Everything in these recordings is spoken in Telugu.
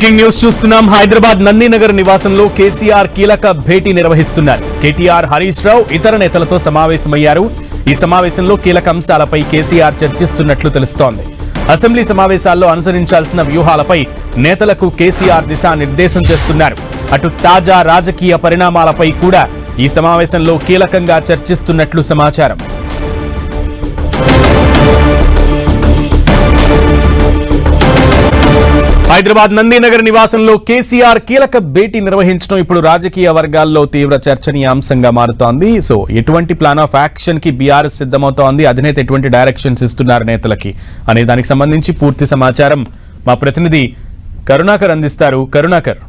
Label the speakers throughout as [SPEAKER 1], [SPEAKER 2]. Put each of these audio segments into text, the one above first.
[SPEAKER 1] బ్రేకింగ్ న్యూస్ చూస్తున్నాం. హైదరాబాద్ నందినగర్ నివాసంలో కేసీఆర్ కీలక భేటీ నిర్వహిస్తున్నారు. కేటీఆర్, హరీష్ రావు ఇతర నేతలతో సమావేశమయ్యారు. ఈ సమావేశంలో కీలక అంశాలపై కేసీఆర్ చర్చిస్తున్నట్లు తెలుస్తోంది. అసెంబ్లీ సమావేశాల్లో అనుసరించాల్సిన వ్యూహాలపై నేతలకు కేసీఆర్ దిశానిర్దేశం చేస్తున్నారు. అటు తాజా రాజకీయ పరిణామాలపై కూడా ఈ సమావేశంలో కీలకంగా చర్చిస్తున్నట్లు సమాచారం. హైదరాబాద్ నందినగర్ నివాసంలో కేసీఆర్ కీలక భేటీ నిర్వహించడం ఇప్పుడు రాజకీయ వర్గాల్లో తీవ్ర చర్చనీయాంశంగా మారుతోంది. సో ఎటువంటి ప్లాన్ ఆఫ్ యాక్షన్ కి బీఆర్ఎస్ సిద్ధమవుతోంది, అధినేత ఎటువంటి డైరెక్షన్స్ ఇస్తున్నారు నేతలకి అనే దానికి సంబంధించి పూర్తి సమాచారం మా ప్రతినిధి కరుణాకర్ అందిస్తారు. కరుణాకర్.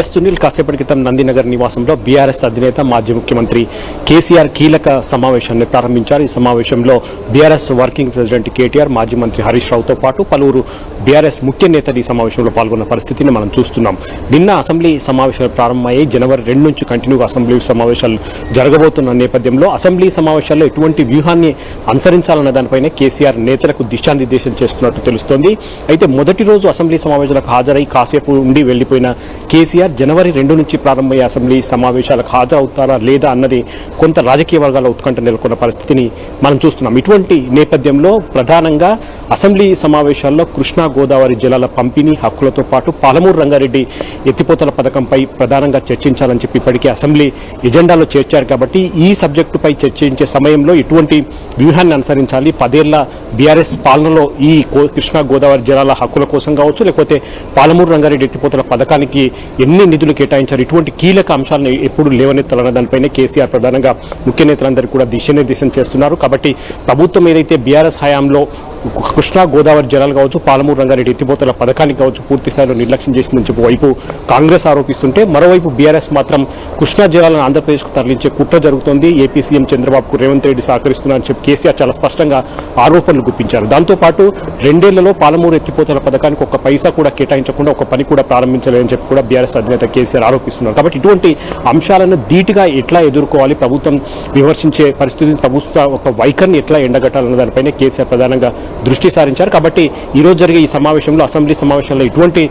[SPEAKER 2] సునీల్, కాసేపటి క్రితం నందినగర్ నివాసంలో బీఆర్ఎస్ అధినేత మాజీ ముఖ్యమంత్రి కేసీఆర్ కీలక సమావేశాన్ని ప్రారంభించారు. ఈ సమావేశంలో బీఆర్ఎస్ వర్కింగ్ ప్రెసిడెంట్ కేటీఆర్, మాజీ మంత్రి హరీష్ రావుతో పాటు పలువురు బీఆర్ఎస్ ముఖ్య నేతలు ఈ సమావేశంలో పాల్గొన్న పరిస్థితిని మనం చూస్తున్నాం. నిన్న అసెంబ్లీ సమావేశాలు ప్రారంభమయ్యాయి. జనవరి 2 నుంచి కంటిన్యూగా అసెంబ్లీ సమావేశాలు జరగబోతున్న నేపథ్యంలో అసెంబ్లీ సమావేశాల్లో ఎటువంటి వ్యూహాన్ని అనుసరించాలన్న దానిపైనే కేసీఆర్ నేతలకు దిశానిర్దేశం చేస్తున్నట్టు తెలుస్తోంది. అయితే మొదటి రోజు అసెంబ్లీ సమావేశాలకు హాజరై కాసేపు ఉండి వెళ్లిపోయిన కేసీఆర్ జనవరి 2 నుంచి ప్రారంభమయ్యే అసెంబ్లీ సమావేశాలకు హాజరవుతారా లేదా అన్నది కొంత రాజకీయ వర్గాల ఉత్కంఠ నెలకొన్న పరిస్థితిని మనం చూస్తున్నాం. ఇటువంటి నేపథ్యంలో ప్రధానంగా అసెంబ్లీ సమావేశాల్లో కృష్ణా గోదావరి జలాల పంపిణీ హక్కులతో పాటు పాలమూరు రంగారెడ్డి ఎత్తిపోతల పథకంపై ప్రధానంగా చర్చించాలని చెప్పి ఇప్పటికే అసెంబ్లీ ఎజెండాలో చేర్చారు. కాబట్టి ఈ సబ్జెక్టుపై చర్చించే సమయంలో ఎటువంటి వ్యూహాన్ని అనుసరించాలి, 10 ఏళ్ల బీఆర్ఎస్ పాలనలో ఈ కృష్ణా గోదావరి జలాల హక్కుల కోసం కావచ్చు, లేకపోతే పాలమూరు రంగారెడ్డి ఎత్తిపోతల పథకానికి ఎన్ని నిధులు కేటాయించారు, ఇటువంటి కీలక అంశాలను ఎప్పుడు లేవనెత్తాలన్న దానిపైనే కేసీఆర్ ప్రధానంగా ముఖ్య నేతలందరికీ కూడా దిశానిర్దేశం చేస్తున్నారు. కాబట్టి ప్రభుత్వం ఏదైతే బీఆర్ఎస్ హయాంలో కృష్ణా గోదావరి జలాలు కావచ్చు, పాలమూరు రంగారెడ్డి ఎత్తిపోతల పథకానికి కావచ్చు పూర్తి స్థాయిలో నిర్లక్ష్యం చేసిందని చెప్పి వైపు కాంగ్రెస్ ఆరోపిస్తుంటే, మరోవైపు బీఆర్ఎస్ మాత్రం కృష్ణా జలాలను ఆంధ్రప్రదేశ్కు తరలించే కుట్ర జరుగుతోంది, ఏపీ సీఎం చంద్రబాబుకు రేవంత్ రెడ్డి సహకరిస్తున్నారని చెప్పి కేసీఆర్ చాలా స్పష్టంగా ఆరోపణలు గుప్పించారు. దాంతోపాటు 2 ఏళ్లలో పాలమూరు ఎత్తిపోతల పథకానికి ఒక్క పైసా కూడా కేటాయించకుండా ఒక పని కూడా ప్రారంభించలేదని చెప్పి కూడా బీఆర్ఎస్ అధినేత కేసీఆర్ ఆరోపిస్తున్నారు. కాబట్టి ఇటువంటి అంశాలను ధీటుగా ఎట్లా ఎదుర్కోవాలి, ప్రభుత్వం విమర్శించే పరిస్థితిని, ప్రభుత్వ ఒక వైఖరిని ఎట్లా ఎండగట్టాలన్న దానిపైనే కేసీఆర్ ప్రధానంగా దృష్టి సారించారు. కాబట్టి ఈ రోజు జరిగే ఈ సమావేశంలో, అసెంబ్లీ సమావేశంలో ఎటువంటి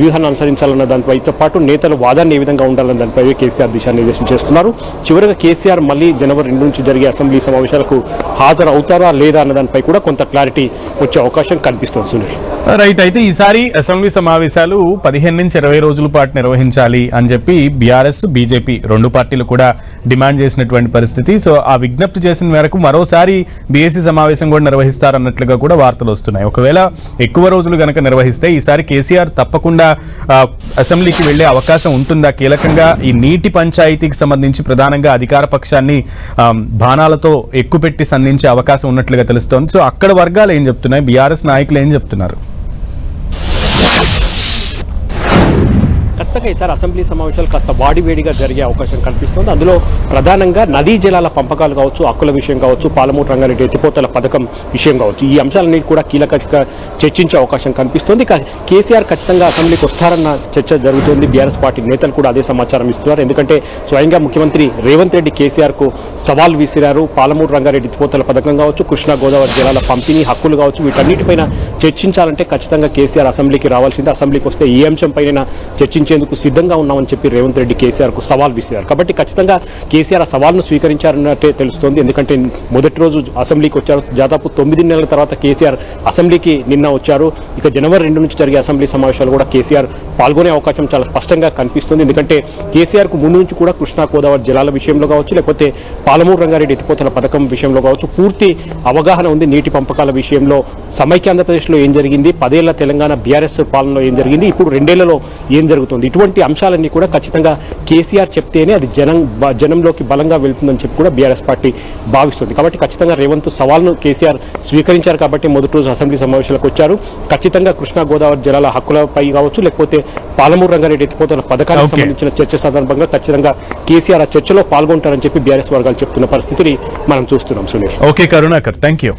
[SPEAKER 2] వ్యూహాన్ని అనుసరించాలన్న దానిపైతో పాటు నేతల వాదాన్ని ఏ విధంగా ఉండాలన్న దానిపై కేసీఆర్ దిశానిర్దేశం చేస్తున్నారు. చివరిగా కేసీఆర్ మళ్ళీ జనవరి 2 నుంచి జరిగే అసెంబ్లీ సమావేశాలకు హాజరు అవుతారా లేదా అన్న దానిపై కూడా కొంత క్లారిటీ వచ్చే అవకాశం కనిపిస్తుంది. సునీల్,
[SPEAKER 1] రైట్. అయితే ఈసారి అసెంబ్లీ సమావేశాలు 15 నుంచి 20 రోజుల పాటు నిర్వహించాలి అని చెప్పి బీఆర్ఎస్, బీజేపీ 2 పార్టీలు కూడా డిమాండ్ చేసినటువంటి పరిస్థితి. సో ఆ విజ్ఞప్తి చేసిన మేరకు మరోసారి బీఎస్సీ సమావేశం కూడా నిర్వహిస్తారన్నట్లుగా కూడా వార్తలు వస్తున్నాయి. ఒకవేళ ఎక్కువ రోజులు గనక నిర్వహిస్తే ఈసారి కేసీఆర్ తప్పకుండా అసెంబ్లీకి వెళ్లే అవకాశం ఉంటుందా? కీలకంగా ఈ నీటి పంచాయతీకి సంబంధించి ప్రధానంగా అధికార పక్షాన్ని బాణాలతో ఎక్కుపెట్టి సంధించే అవకాశం ఉన్నట్లుగా తెలుస్తోంది. సో అక్కడ వర్గాలు ఏం చెప్తున్నాయి, బీఆర్ఎస్ నాయకులు ఏం చెప్తున్నారు?
[SPEAKER 2] ఖచ్చితంగా ఈసారి అసెంబ్లీ సమావేశాలు కాస్త వాడివేడిగా జరిగే అవకాశం కనిపిస్తుంది. అందులో ప్రధానంగా నదీ జలాల పంపకాలు కావచ్చు, హక్కుల విషయం కావచ్చు, పాలమూరు రంగారెడ్డి ఎత్తిపోతల పథకం విషయం కావచ్చు, ఈ అంశాలన్నీ కూడా కీలకంగా చర్చించే అవకాశం కనిపిస్తుంది. కేసీఆర్ ఖచ్చితంగా అసెంబ్లీకి వస్తారన్న చర్చ జరుగుతుంది. బీఆర్ఎస్ పార్టీ నేతలు కూడా అదే సమాచారం ఇస్తున్నారు. ఎందుకంటే స్వయంగా ముఖ్యమంత్రి రేవంత్ రెడ్డి కేసీఆర్కు సవాల్ విసిరారు. పాలమూరు రంగారెడ్డి ఎత్తిపోతల పథకం కావచ్చు, కృష్ణా గోదావరి జలాల పంపిణీ హక్కులు కావచ్చు, వీటన్నిటిపైన చర్చించాలంటే ఖచ్చితంగా కేసీఆర్ అసెంబ్లీకి రావాల్సిందే. అసెంబ్లీకి వస్తే ఏ అంశంపైన చర్చించేందుకు సిద్ధంగా ఉన్నామని చెప్పి రేవంత్ రెడ్డి కేసీఆర్ కు సవాల్ విసిరారు. కాబట్టి ఖచ్చితంగా కేసీఆర్ ఆ సవాల్ను స్వీకరించారన్నట్టే తెలుస్తోంది. ఎందుకంటే మొదటి రోజు అసెంబ్లీకి వచ్చారు, దాదాపు 9 నెలల తర్వాత కేసీఆర్ అసెంబ్లీకి నిన్న వచ్చారు. ఇక జనవరి 2 నుంచి జరిగే అసెంబ్లీ సమావేశాలు కూడా కేసీఆర్ పాల్గొనే అవకాశం చాలా స్పష్టంగా కనిపిస్తుంది. ఎందుకంటే కేసీఆర్ కు ముందు నుంచి కూడా కృష్ణా గోదావరి జలాల విషయంలో కావచ్చు, లేకపోతే పాలమూరు రంగారెడ్డి ఎత్తిపోతల పథకం విషయంలో కావచ్చు పూర్తి అవగాహన ఉంది. నీటి పంపకాల విషయంలో సమైక్య ఆంధ్రప్రదేశ్లో ఏం జరిగింది, 10 ఏళ్ల తెలంగాణ బీఆర్ఎస్ పాలనలో ఏం జరిగింది, ఇప్పుడు 2 ఏళ్లలో ఏం జరుగుతుంది, ఇటువంటి అంశాలన్నీ కూడా ఖచ్చితంగా కేసీఆర్ చెప్తేనే అది జనంలోకి బలంగా వెళ్తుందని చెప్పి కూడా బీఆర్ఎస్ పార్టీ భావిస్తుంది. కాబట్టి ఖచ్చితంగా రేవంత్ సవాల్ను కేసీఆర్ స్వీకరించారు. కాబట్టి మొదటి రోజు అసెంబ్లీ సమావేశాలకు వచ్చారు. ఖచ్చితంగా కృష్ణా గోదావరి జలాల హక్కులపై కావచ్చు, లేకపోతే పాలమూరు రంగారెడ్డి ఎత్తిపోతల పథకానికి సంబంధించిన చర్చ సందర్భంగా ఖచ్చితంగా కేసీఆర్ ఆ చర్చలో పాల్గొంటారని చెప్పి బీఆర్ఎస్ వర్గాలు చెప్తున్న పరిస్థితిని మనం చూస్తున్నాం. Sunil,
[SPEAKER 1] okay Karunakar, thank you.